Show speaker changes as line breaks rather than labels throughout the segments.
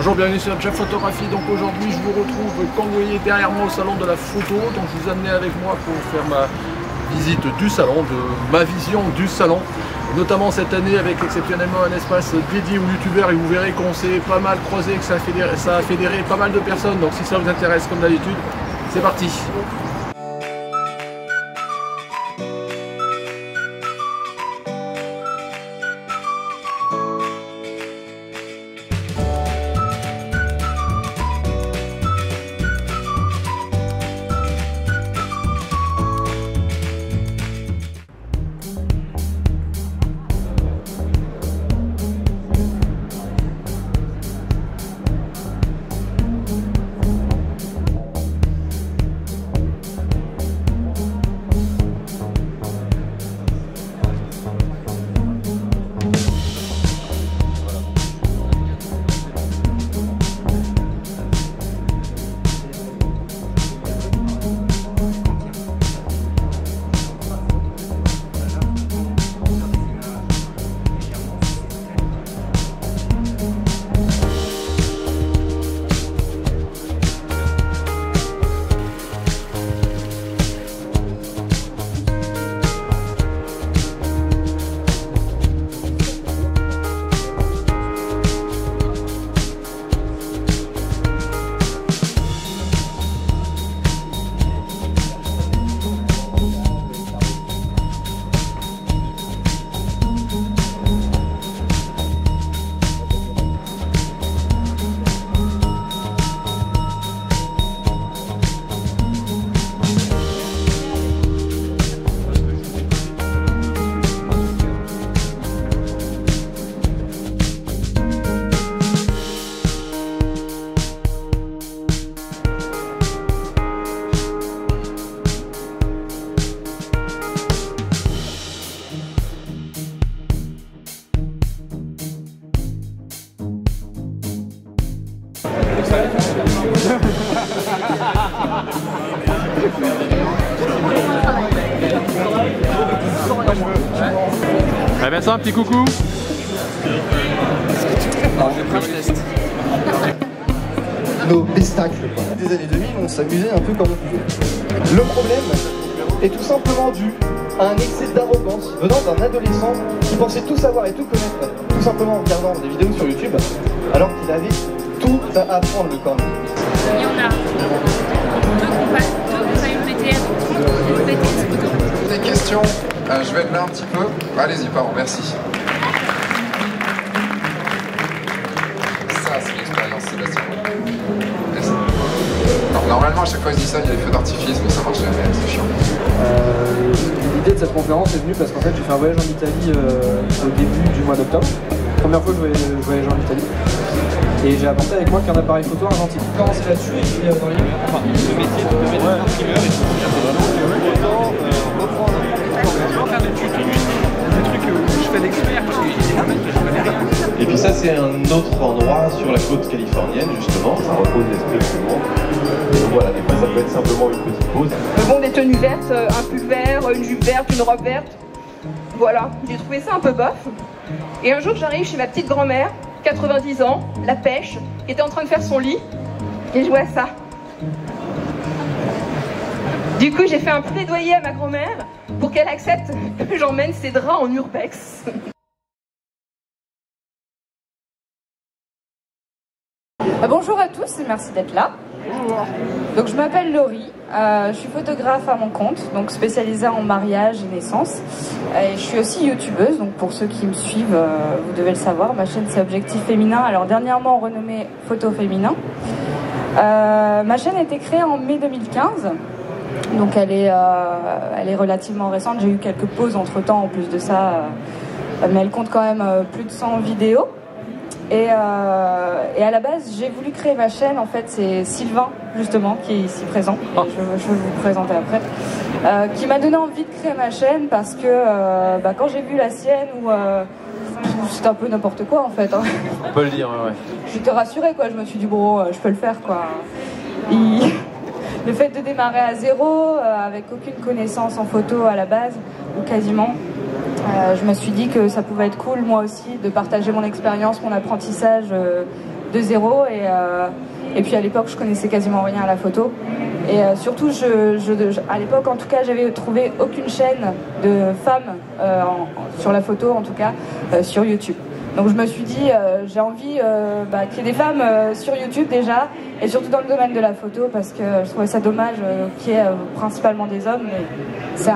Bonjour, bienvenue sur Jeff Photographie. Donc aujourd'hui je vous retrouve, comme vous voyez derrière moi, au salon de la photo. Donc je vous amenais avec moi pour faire ma visite du salon, de ma vision du salon. Notamment cette année avec exceptionnellement un espace dédié aux youtubeurs, et vous verrez qu'on s'est pas mal croisé, que ça a fédéré pas mal de personnes. Donc si ça vous intéresse comme d'habitude, c'est parti.
Eh bien ça, un petit coucou.
Alors j'ai pris un test. Nos pistacles des années 2000, on s'amusait un peu comme on pouvait. Le problème est tout simplement dû à un excès d'arrogance venant d'un adolescent qui pensait tout savoir et tout connaître, tout simplement en regardant des vidéos sur YouTube, alors qu'il avait tout à apprendre le cornet.
Il y en a deux PTM,
Des questions, je vais être là un petit peu. Allez-y, pardon, merci. Ça, c'est l'expérience, Sébastien. Merci. Alors, normalement, à chaque fois que je dis ça, il y a des feux d'artifice, mais ça marche jamais, c'est chiant.
L'idée de cette conférence est venue parce qu'en fait j'ai fait un voyage en Italie au début du mois d'octobre. Première fois que je voyageais en Italie. Et j'ai apporté avec moi qu'un appareil photo argentique. Commencer là-dessus et puis dans les... Enfin, le métier de mettre imprimeur et tout. Autant reprendre faire des tutos, des trucs où je fais l'expert parce que j'ai des mecs que je connais rien.
Et puis ça c'est un autre endroit sur la côte californienne justement, ça repose l'esprit de tout le monde. Donc voilà, des fois ça peut être simplement une petite pause.
Bon, des tenues vertes, un pull vert, une jupe verte, une robe verte. Voilà, j'ai trouvé ça un peu bof. Et un jour j'arrive chez ma petite grand-mère, 90 ans, la pêche, qui était en train de faire son lit, et je vois ça. Du coup, j'ai fait un plaidoyer à ma grand-mère pour qu'elle accepte que j'emmène ses draps en urbex.
Bonjour à tous et merci d'être là. Donc je m'appelle Laurie, je suis photographe à mon compte, donc spécialisée en mariage et naissance. Et je suis aussi youtubeuse, donc pour ceux qui me suivent, vous devez le savoir, ma chaîne c'est Objectif Féminin, alors dernièrement renommée Photo Féminin. Ma chaîne a été créée en mai 2015, donc elle est relativement récente, j'ai eu quelques pauses entre temps en plus de ça, mais elle compte quand même plus de 100 vidéos. Et à la base, j'ai voulu créer ma chaîne. En fait, c'est Sylvain, justement, qui est ici présent. Et je vais vous présenter après. Qui m'a donné envie de créer ma chaîne parce que quand j'ai vu la sienne, où c'était un peu n'importe quoi, en fait. Hein.
On peut le dire, ouais.
J'étais rassurée, quoi. Je me suis dit, bon, je peux le faire, quoi. Le fait de démarrer à zéro, avec aucune connaissance en photo à la base, ou quasiment, je me suis dit que ça pouvait être cool, moi aussi, de partager mon expérience, mon apprentissage de zéro. Et puis à l'époque, je connaissais quasiment rien à la photo. Et surtout, à l'époque, en tout cas, j'avais trouvé aucune chaîne de femmes sur la photo, en tout cas, sur YouTube. Donc je me suis dit, j'ai envie qu'il y ait des femmes sur YouTube déjà, et surtout dans le domaine de la photo, parce que je trouvais ça dommage qu'il y ait principalement des hommes. Mais c'est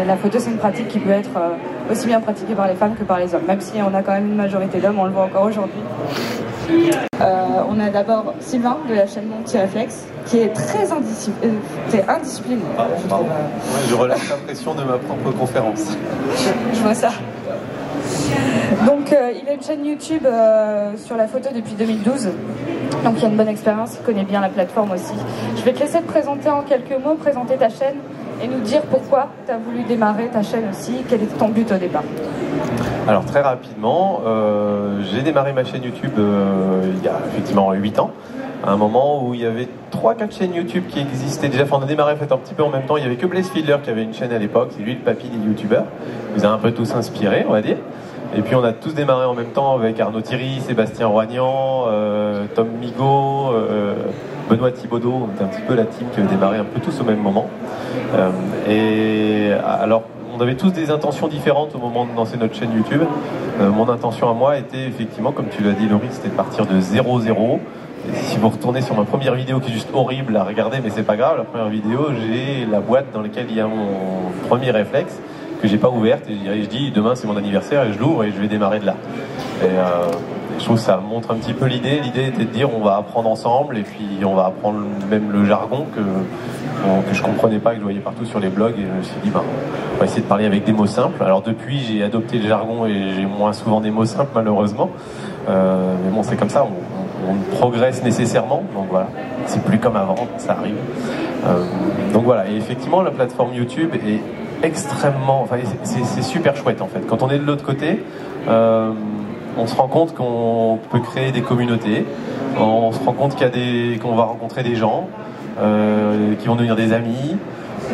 la photo, c'est une pratique qui peut être aussi bien pratiquée par les femmes que par les hommes, même si on a quand même une majorité d'hommes, on le voit encore aujourd'hui. On a d'abord Sylvain de la chaîne Mon Petit Réflexe, qui est très indiscipliné.
Pardon. Je relâche la pression de ma propre conférence.
Je vois ça. Donc il a une chaîne YouTube sur la photo depuis 2012, donc il a une bonne expérience, il connaît bien la plateforme aussi. Je vais te laisser te présenter en quelques mots, présenter ta chaîne et nous dire pourquoi tu as voulu démarrer ta chaîne aussi, quel était ton but au départ.
Alors très rapidement, j'ai démarré ma chaîne YouTube il y a effectivement 8 ans, à un moment où il y avait 3-4 chaînes YouTube qui existaient déjà. Enfin, on a démarré un petit peu en même temps. Il n'y avait que Blaze Fiedler qui avait une chaîne à l'époque, c'est lui le papy des youtubeurs. Il nous a un peu tous inspirés, on va dire. Et puis on a tous démarré en même temps avec Arnaud Thierry, Sébastien Roignan, Tom Migaud, Benoît Thibaudot. On était un petit peu la team qui avait démarré un peu tous au même moment. Et alors, on avait tous des intentions différentes au moment de lancer notre chaîne YouTube. Mon intention à moi était effectivement, comme tu l'as dit Laurie, c'était de partir de 0-0. Et si vous retournez sur ma première vidéo qui est juste horrible à regarder, mais c'est pas grave, la première vidéo, j'ai la boîte dans laquelle il y a mon premier réflexe que j'ai pas ouverte, et je dis demain c'est mon anniversaire et je l'ouvre et je vais démarrer de là. Et je trouve que ça montre un petit peu l'idée. L'idée était de dire on va apprendre ensemble, et puis on va apprendre même le jargon que je comprenais pas, que je voyais partout sur les blogs, et je me suis dit on va essayer de parler avec des mots simples. Alors depuis j'ai adopté le jargon et j'ai moins souvent des mots simples malheureusement, mais bon c'est comme ça, on progresse nécessairement, donc voilà, c'est plus comme avant, ça arrive. Donc voilà, et effectivement la plateforme YouTube est extrêmement, c'est super chouette en fait. Quand on est de l'autre côté, on se rend compte qu'on peut créer des communautés, on se rend compte qu'on va rencontrer des gens qui vont devenir des amis.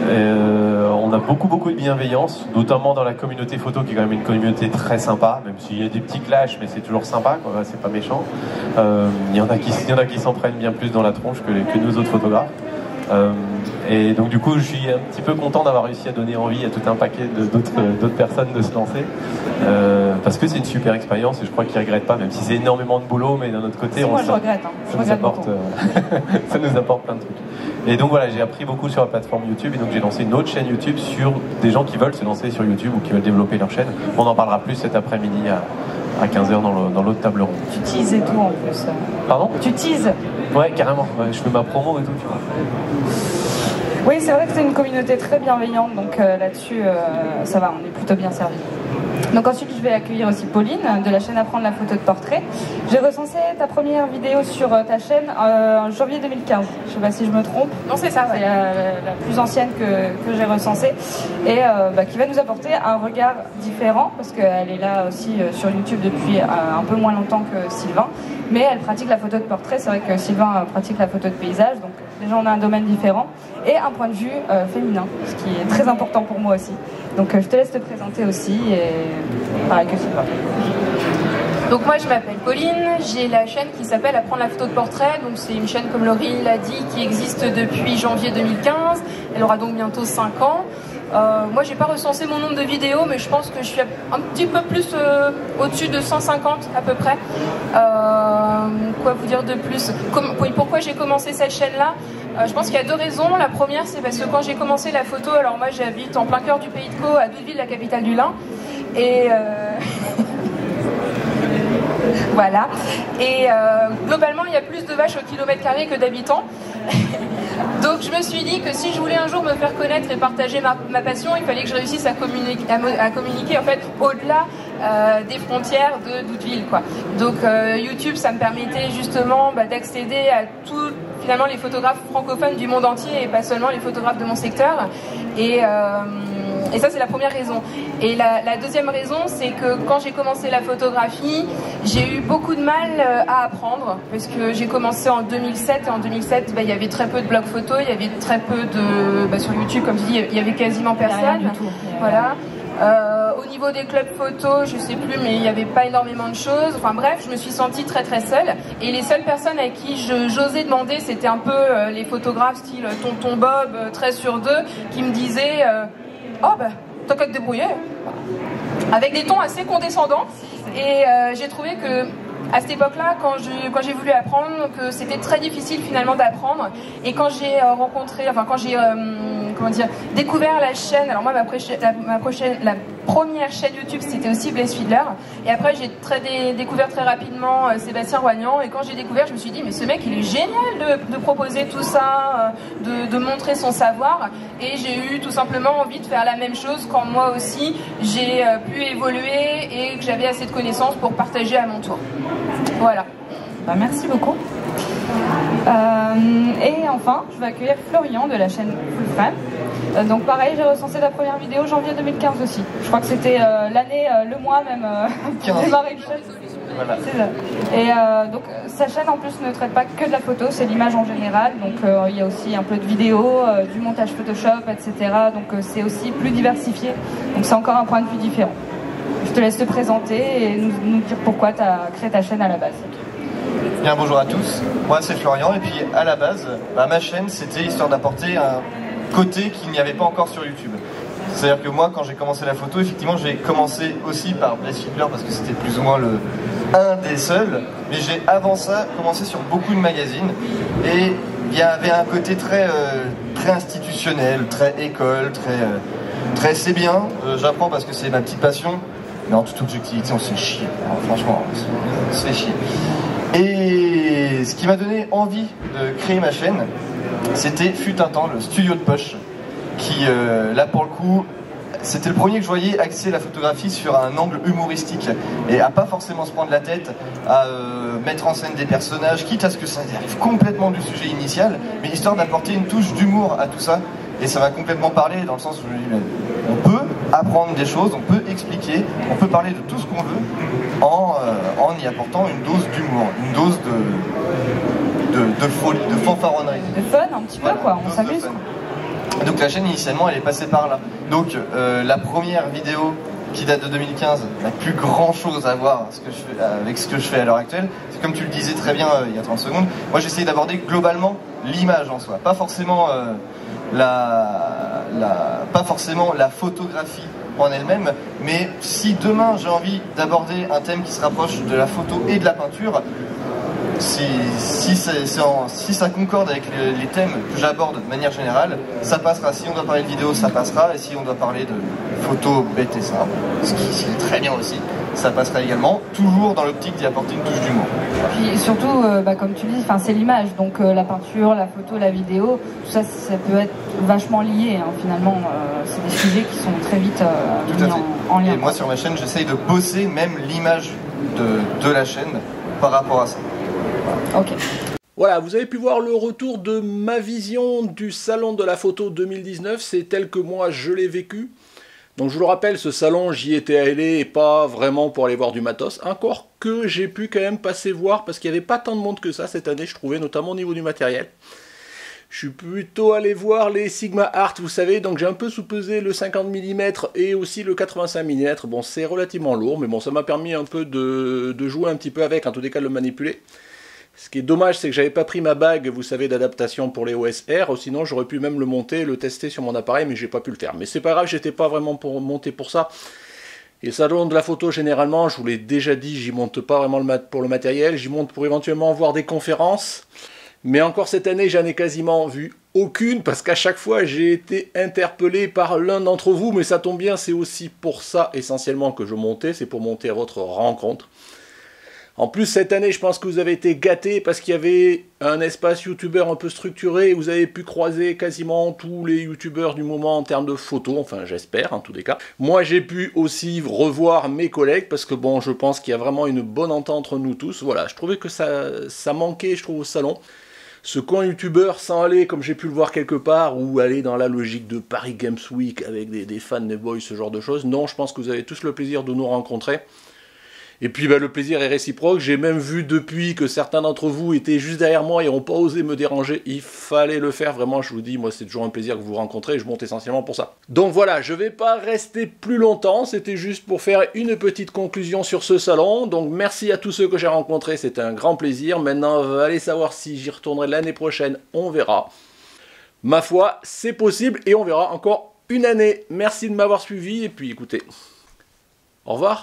On a beaucoup de bienveillance, notamment dans la communauté photo qui est quand même une communauté très sympa, même s'il y a des petits clashs, mais c'est toujours sympa, quoi, c'est pas méchant. Il y en a qui s'en prennent bien plus dans la tronche que nous autres photographes. Et donc du coup je suis un petit peu content d'avoir réussi à donner envie à tout un paquet d'autres personnes de se lancer, parce que c'est une super expérience et je crois qu'ils ne regrettent pas, même si c'est énormément de boulot, mais d'un autre côté
moi je regrette,
ça nous apporte plein de trucs. Et donc voilà, j'ai appris beaucoup sur la plateforme YouTube, et donc j'ai lancé une autre chaîne YouTube sur des gens qui veulent se lancer sur YouTube ou qui veulent développer leur chaîne. On en parlera plus cet après-midi à 15h dans l'autre table ronde.
Tu teases et tout en plus.
Pardon ?
Tu teases.
Ouais, carrément. Ouais, je fais ma promo et tout, tu vois.
Oui, c'est vrai que c'est une communauté très bienveillante, donc là-dessus, ça va, on est plutôt bien servi. Donc ensuite, je vais accueillir aussi Pauline de la chaîne Apprendre la photo de portrait. J'ai recensé ta première vidéo sur ta chaîne en janvier 2015. Je ne sais pas si je me trompe.
Non, c'est ça.
C'est la plus ancienne que j'ai recensée, et qui va nous apporter un regard différent, parce qu'elle est là aussi sur YouTube depuis un peu moins longtemps que Sylvain, mais elle pratique la photo de portrait. C'est vrai que Sylvain pratique la photo de paysage, donc déjà on a un domaine différent et un point de vue féminin, ce qui est très important pour moi aussi. Donc je te laisse te présenter aussi, et pareil que Sylvain.
Donc moi je m'appelle Pauline, j'ai la chaîne qui s'appelle Apprendre la photo de portrait. Donc c'est une chaîne, comme Laurie l'a dit, qui existe depuis janvier 2015. Elle aura donc bientôt 5 ans. Moi j'ai pas recensé mon nombre de vidéos, mais je pense que je suis un petit peu plus au-dessus de 150 à peu près. Quoi vous dire de plus? Pourquoi j'ai commencé cette chaîne-là? Je pense qu'il y a 2 raisons. La première, c'est parce que quand j'ai commencé la photo, alors moi j'habite en plein cœur du Pays de Caux, à Doudeville, la capitale du lin, et voilà. Et globalement, il y a plus de vaches au kilomètre carré que d'habitants. Donc je me suis dit que si je voulais un jour me faire connaître et partager ma passion, il fallait que je réussisse à communiquer en fait au-delà des frontières de Doudeville, quoi. Donc YouTube, ça me permettait justement d'accéder à tous finalement les photographes francophones du monde entier, et pas seulement les photographes de mon secteur. Et ça, c'est la première raison. Et la deuxième raison, c'est que quand j'ai commencé la photographie, j'ai eu beaucoup de mal à apprendre, parce que j'ai commencé en 2007, et en 2007, il y avait très peu de blogs photos, il y avait très peu de... sur YouTube, comme je dis, il y avait quasiment personne.
Rien du tout.
Voilà. Au niveau des clubs photo, je sais plus, mais il n'y avait pas énormément de choses. Enfin bref, je me suis sentie très très seule. Et les seules personnes à qui j'osais demander, c'était un peu les photographes style Tonton Bob, 13 sur 2, qui me disaient oh bah, t'as qu'à te débrouiller. Avec des tons assez condescendants. Et j'ai trouvé que à cette époque-là, quand j'ai voulu apprendre, que c'était très difficile finalement d'apprendre. Et quand j'ai découvert la chaîne, alors moi la première chaîne YouTube c'était aussi Blaise Fiedler, et après j'ai découvert très rapidement Sébastien Roignan, et quand j'ai découvert, je me suis dit mais ce mec il est génial de proposer tout ça, de montrer son savoir, et j'ai eu tout simplement envie de faire la même chose quand moi aussi j'ai pu évoluer et que j'avais assez de connaissances pour partager à mon tour. Voilà.
Bah, merci beaucoup. Et enfin, je vais accueillir Florian de la chaîne Full Frame. Donc pareil, j'ai recensé la première vidéo janvier 2015 aussi. Je crois que c'était l'année, le mois même pour démarrer le chaîne. Voilà. C'est ça. Et donc sa chaîne en plus ne traite pas que de la photo, c'est l'image en général. Donc il y a aussi un peu de vidéo, du montage Photoshop, etc. Donc c'est aussi plus diversifié. Donc c'est encore un point de vue différent. Je te laisse te présenter et nous dire pourquoi tu as créé ta chaîne à la base.
Bien, bonjour à tous, moi c'est Florian, et puis à la base, ma chaîne c'était histoire d'apporter un côté qu'il n'y avait pas encore sur YouTube. C'est-à-dire que moi, quand j'ai commencé la photo, effectivement j'ai commencé aussi par Blaise Fiedler parce que c'était plus ou moins un des seuls, mais j'ai avant ça commencé sur beaucoup de magazines, et il y avait un côté très institutionnel, très école, très c'est bien, j'apprends parce que c'est ma petite passion, mais en toute objectivité on se fait chier, alors, franchement on se fait chier. Et ce qui m'a donné envie de créer ma chaîne, c'était fut un temps le studio de poche, qui là pour le coup, c'était le premier que je voyais axer la photographie sur un angle humoristique et à pas forcément se prendre la tête, à mettre en scène des personnages, quitte à ce que ça dérive complètement du sujet initial, mais histoire d'apporter une touche d'humour à tout ça. Et ça m'a complètement parlé dans le sens où je me dis, on peut apprendre des choses, on peut expliquer, on peut parler de tout ce qu'on veut en y apportant une dose d'humour, une dose de folie, de fanfaronnerie.
De fun un petit peu, voilà, quoi, on s'amuse.
Donc la chaîne initialement elle est passée par là. Donc la première vidéo qui date de 2015 n'a plus grand chose à voir avec ce que je fais à l'heure actuelle. C'est comme tu le disais très bien il y a 30 secondes, moi j'essaye d'aborder globalement l'image en soi, pas forcément pas forcément la photographie en elle-même, mais si demain j'ai envie d'aborder un thème qui se rapproche de la photo et de la peinture, si ça concorde avec les thèmes que j'aborde de manière générale, ça passera. Si on doit parler de vidéo, ça passera, et si on doit parler de photos bêtes et simples, ce qui est très bien aussi, ça passera également, toujours dans l'optique d'y apporter une touche d'humour.
Puis surtout, comme tu dis, c'est l'image, donc la peinture, la photo, la vidéo, tout ça, ça peut être vachement lié, hein, finalement, c'est des sujets qui sont très vite mis en lien.
Et moi sur ma chaîne, j'essaye de bosser même l'image de la chaîne par rapport à ça.
Ok.
Voilà, vous avez pu voir le retour de ma vision du salon de la photo 2019, c'est tel que moi je l'ai vécu. Donc je vous le rappelle, ce salon, j'y étais allé et pas vraiment pour aller voir du matos, encore que j'ai pu quand même passer voir parce qu'il n'y avait pas tant de monde que ça cette année, je trouvais, notamment au niveau du matériel. Je suis plutôt allé voir les Sigma Art, vous savez, donc j'ai un peu sous-pesé le 50 mm et aussi le 85 mm. Bon, c'est relativement lourd, mais bon, ça m'a permis un peu de jouer un petit peu avec, en tous les cas de le manipuler. Ce qui est dommage, c'est que j'avais pas pris ma bague, vous savez, d'adaptation pour les OS R, sinon j'aurais pu même le monter et le tester sur mon appareil, mais j'ai pas pu le faire. Mais c'est pas grave, j'étais pas vraiment monté pour ça. Et le salon de la photo, généralement, je vous l'ai déjà dit, j'y monte pas vraiment pour le matériel, j'y monte pour éventuellement voir des conférences. Mais encore cette année, j'en ai quasiment vu aucune, parce qu'à chaque fois, j'ai été interpellé par l'un d'entre vous, mais ça tombe bien, c'est aussi pour ça, essentiellement, que je montais, c'est pour monter à votre rencontre. En plus, cette année, je pense que vous avez été gâtés parce qu'il y avait un espace youtubeur un peu structuré et vous avez pu croiser quasiment tous les youtubeurs du moment en termes de photos, enfin j'espère en tous les cas. Moi, j'ai pu aussi revoir mes collègues parce que bon, je pense qu'il y a vraiment une bonne entente entre nous tous. Voilà, je trouvais que ça manquait, je trouve, au salon. Ce coin youtubeur sans aller, comme j'ai pu le voir quelque part, ou aller dans la logique de Paris Games Week avec des fans des boys, ce genre de choses. Non, je pense que vous avez tous le plaisir de nous rencontrer. Et puis le plaisir est réciproque, j'ai même vu depuis que certains d'entre vous étaient juste derrière moi et n'ont pas osé me déranger, il fallait le faire, vraiment je vous dis, moi c'est toujours un plaisir que vous rencontrez, je monte essentiellement pour ça. Donc voilà, je vais pas rester plus longtemps, c'était juste pour faire une petite conclusion sur ce salon, donc merci à tous ceux que j'ai rencontrés, c'était un grand plaisir, maintenant allez savoir si j'y retournerai l'année prochaine, on verra. Ma foi, c'est possible et on verra encore une année. Merci de m'avoir suivi et puis écoutez, au revoir.